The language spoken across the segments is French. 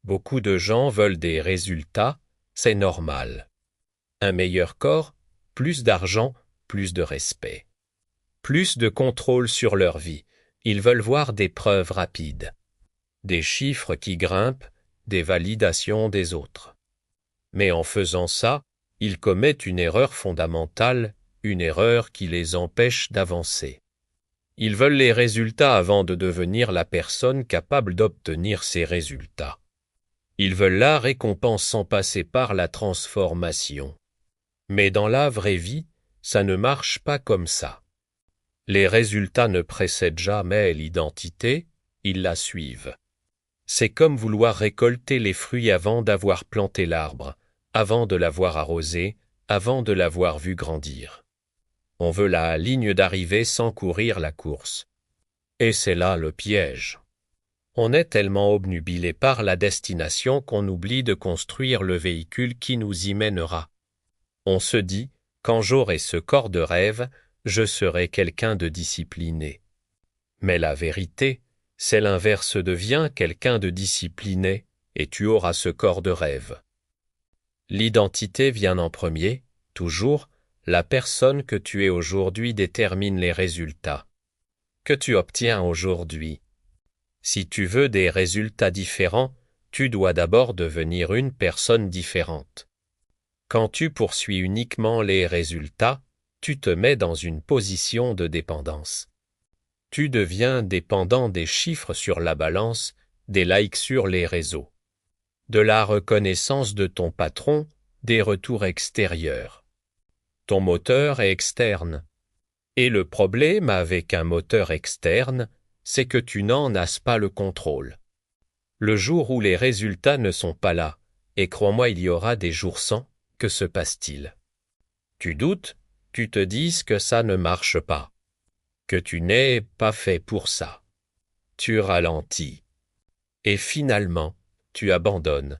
Beaucoup de gens veulent des résultats, c'est normal. Un meilleur corps, plus d'argent, plus de respect. Plus de contrôle sur leur vie. Ils veulent voir des preuves rapides. Des chiffres qui grimpent, des validations des autres. Mais en faisant ça, ils commettent une erreur fondamentale, une erreur qui les empêche d'avancer. Ils veulent les résultats avant de devenir la personne capable d'obtenir ces résultats. Ils veulent la récompense sans passer par la transformation. Mais dans la vraie vie, ça ne marche pas comme ça. Les résultats ne précèdent jamais l'identité, ils la suivent. C'est comme vouloir récolter les fruits avant d'avoir planté l'arbre, avant de l'avoir arrosé, avant de l'avoir vu grandir. On veut la ligne d'arrivée sans courir la course. Et c'est là le piège. On est tellement obnubilé par la destination qu'on oublie de construire le véhicule qui nous y mènera. On se dit, quand j'aurai ce corps de rêve, je serai quelqu'un de discipliné. Mais la vérité, c'est l'inverse, deviens quelqu'un de discipliné et tu auras ce corps de rêve. L'identité vient en premier, toujours, la personne que tu es aujourd'hui détermine les résultats que tu obtiens aujourd'hui. Si tu veux des résultats différents, tu dois d'abord devenir une personne différente. Quand tu poursuis uniquement les résultats, tu te mets dans une position de dépendance. Tu deviens dépendant des chiffres sur la balance, des likes sur les réseaux, de la reconnaissance de ton patron, des retours extérieurs. Ton moteur est externe. Et le problème avec un moteur externe, c'est que tu n'en as pas le contrôle. Le jour où les résultats ne sont pas là, et crois-moi, il y aura des jours sans, que se passe-t-il? Tu doutes, tu te dis que ça ne marche pas, que tu n'es pas fait pour ça. Tu ralentis. Et finalement, tu abandonnes.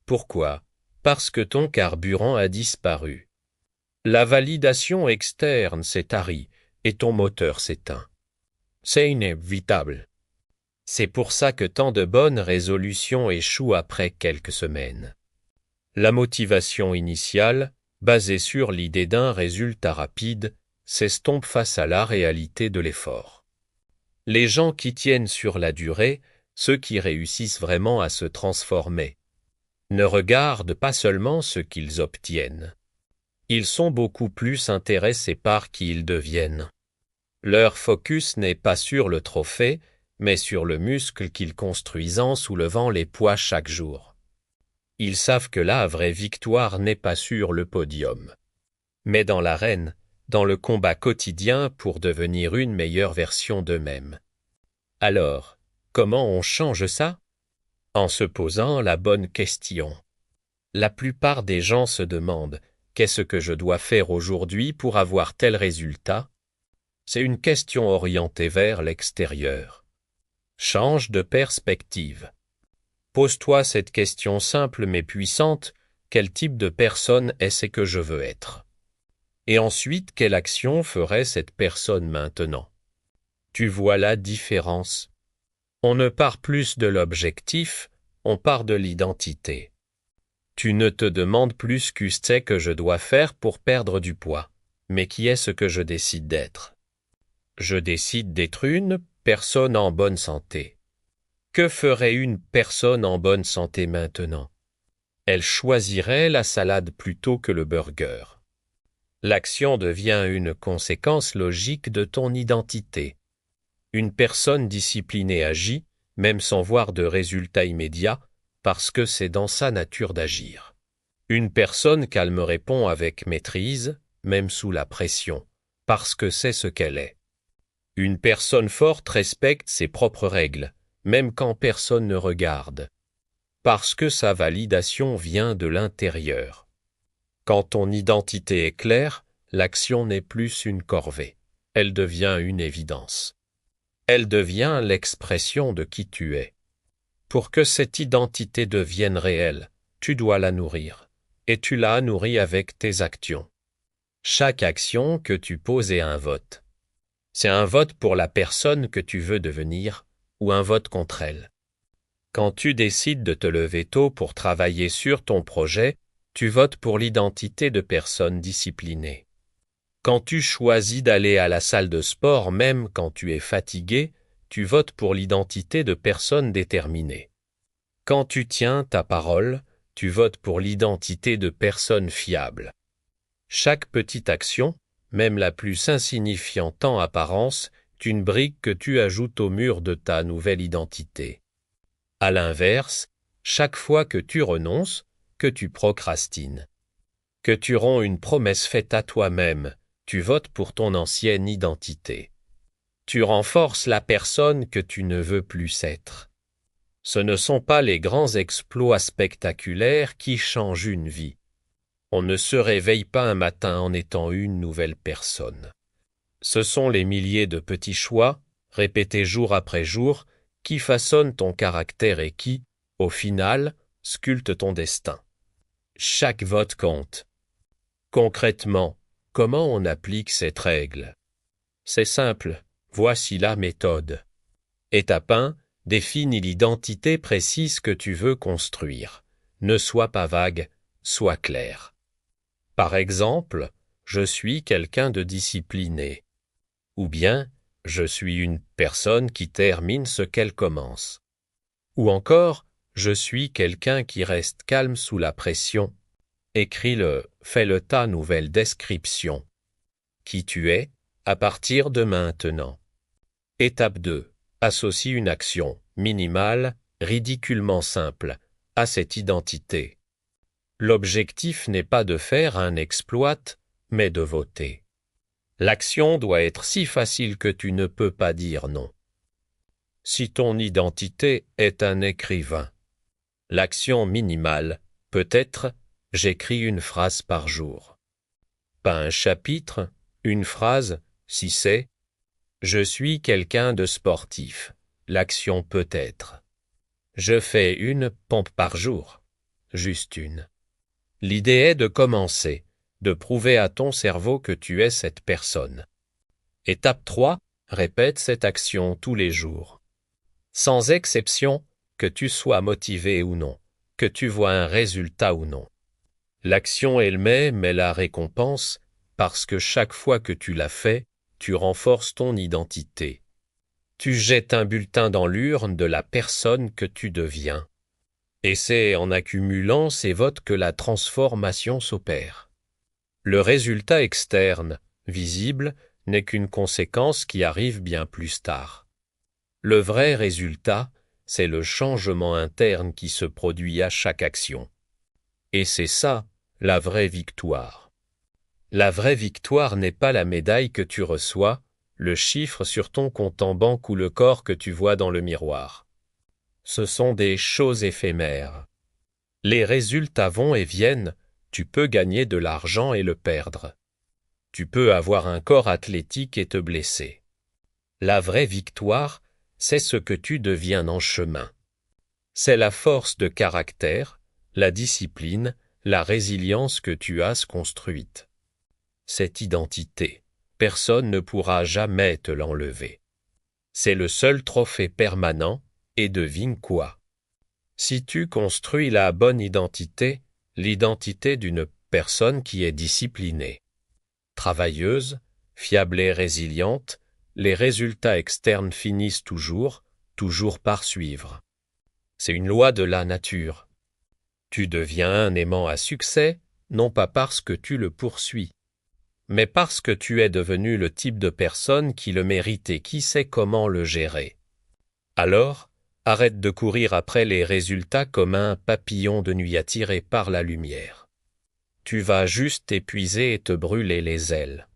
Pourquoi? Parce que ton carburant a disparu. La validation externe s'est tarie et ton moteur s'éteint. C'est inévitable. C'est pour ça que tant de bonnes résolutions échouent après quelques semaines. La motivation initiale, basée sur l'idée d'un résultat rapide, s'estompe face à la réalité de l'effort. Les gens qui tiennent sur la durée, ceux qui réussissent vraiment à se transformer, ne regardent pas seulement ce qu'ils obtiennent. Ils sont beaucoup plus intéressés par qui ils deviennent. Leur focus n'est pas sur le trophée, mais sur le muscle qu'ils construisent en soulevant les poids chaque jour. Ils savent que la vraie victoire n'est pas sur le podium, mais dans l'arène, dans le combat quotidien pour devenir une meilleure version d'eux-mêmes. Alors, comment on change ça? En se posant la bonne question. La plupart des gens se demandent « Qu'est-ce que je dois faire aujourd'hui pour avoir tel résultat ?» C'est une question orientée vers l'extérieur. Change de perspective. Pose-toi cette question simple mais puissante, quel type de personne est-ce que je veux être? Et ensuite, quelle action ferait cette personne maintenant? Tu vois la différence. On ne part plus de l'objectif, on part de l'identité. Tu ne te demandes plus qu'est-ce que je dois faire pour perdre du poids, mais qui est-ce que je décide d'être? Je décide d'être une personne en bonne santé. Que ferait une personne en bonne santé maintenant? Elle choisirait la salade plutôt que le burger. L'action devient une conséquence logique de ton identité. Une personne disciplinée agit, même sans voir de résultats immédiats, parce que c'est dans sa nature d'agir. Une personne calme répond avec maîtrise, même sous la pression, parce que c'est ce qu'elle est. Une personne forte respecte ses propres règles, même quand personne ne regarde, parce que sa validation vient de l'intérieur. Quand ton identité est claire, l'action n'est plus une corvée, elle devient une évidence. Elle devient l'expression de qui tu es. Pour que cette identité devienne réelle, tu dois la nourrir, et tu la nourris avec tes actions. Chaque action que tu poses est un vote. C'est un vote pour la personne que tu veux devenir, ou un vote contre elle. Quand tu décides de te lever tôt pour travailler sur ton projet, tu votes pour l'identité de personne disciplinée. Quand tu choisis d'aller à la salle de sport même quand tu es fatigué, tu votes pour l'identité de personne déterminée. Quand tu tiens ta parole, tu votes pour l'identité de personne fiable. Chaque petite action, même la plus insignifiante en apparence, est une brique que tu ajoutes au mur de ta nouvelle identité. À l'inverse, chaque fois que tu renonces, que tu procrastines, que tu romps une promesse faite à toi-même, tu votes pour ton ancienne identité. Tu renforces la personne que tu ne veux plus être. Ce ne sont pas les grands exploits spectaculaires qui changent une vie. On ne se réveille pas un matin en étant une nouvelle personne. Ce sont les milliers de petits choix, répétés jour après jour, qui façonnent ton caractère et qui, au final, sculptent ton destin. Chaque vote compte. Concrètement, comment on applique cette règle? C'est simple, voici la méthode. Étape 1, définis l'identité précise que tu veux construire. Ne sois pas vague, sois clair. Par exemple, je suis quelqu'un de discipliné. Ou bien, je suis une personne qui termine ce qu'elle commence. Ou encore, je suis quelqu'un qui reste calme sous la pression. Écris-le, fais-le ta nouvelle description. Qui tu es, à partir de maintenant. Étape 2. Associe une action, minimale, ridiculement simple, à cette identité. L'objectif n'est pas de faire un exploit, mais de voter. L'action doit être si facile que tu ne peux pas dire non. Si ton identité est un écrivain, l'action minimale peut être « j'écris une phrase par jour ». Pas un chapitre, une phrase, si c'est « je suis quelqu'un de sportif ». L'action peut être « je fais une pompe par jour ». Juste une. L'idée est de commencer, de prouver à ton cerveau que tu es cette personne. Étape 3, répète cette action tous les jours. Sans exception, que tu sois motivé ou non, que tu vois un résultat ou non. L'action elle-même est la récompense parce que chaque fois que tu la fais, tu renforces ton identité. Tu jettes un bulletin dans l'urne de la personne que tu deviens. Et c'est en accumulant ces votes que la transformation s'opère. Le résultat externe, visible, n'est qu'une conséquence qui arrive bien plus tard. Le vrai résultat, c'est le changement interne qui se produit à chaque action. Et c'est ça, la vraie victoire. La vraie victoire n'est pas la médaille que tu reçois, le chiffre sur ton compte en banque ou le corps que tu vois dans le miroir. Ce sont des choses éphémères. Les résultats vont et viennent, tu peux gagner de l'argent et le perdre. Tu peux avoir un corps athlétique et te blesser. La vraie victoire, c'est ce que tu deviens en chemin. C'est la force de caractère, la discipline, la résilience que tu as construite. Cette identité, personne ne pourra jamais te l'enlever. C'est le seul trophée permanent, et devine quoi? Si tu construis la bonne identité, l'identité d'une personne qui est disciplinée, travailleuse, fiable et résiliente, les résultats externes finissent toujours par suivre. C'est une loi de la nature. Tu deviens un aimant à succès, non pas parce que tu le poursuis, mais parce que tu es devenu le type de personne qui le mérite et qui sait comment le gérer. Alors, arrête de courir après les résultats comme un papillon de nuit attiré par la lumière. Tu vas juste t'épuiser et te brûler les ailes.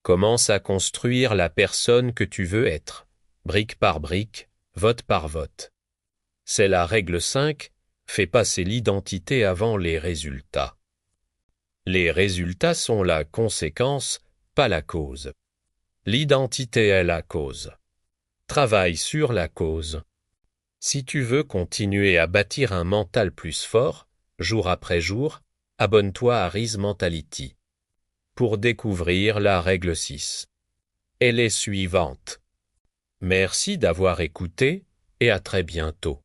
Commence à construire la personne que tu veux être, brique par brique, vote par vote. C'est la règle 5, fais passer l'identité avant les résultats. Les résultats sont la conséquence, pas la cause. L'identité est la cause. Travaille sur la cause. Si tu veux continuer à bâtir un mental plus fort, jour après jour, abonne-toi à Rise Mentality pour découvrir la règle 6. Et les suivantes. Merci d'avoir écouté et à très bientôt.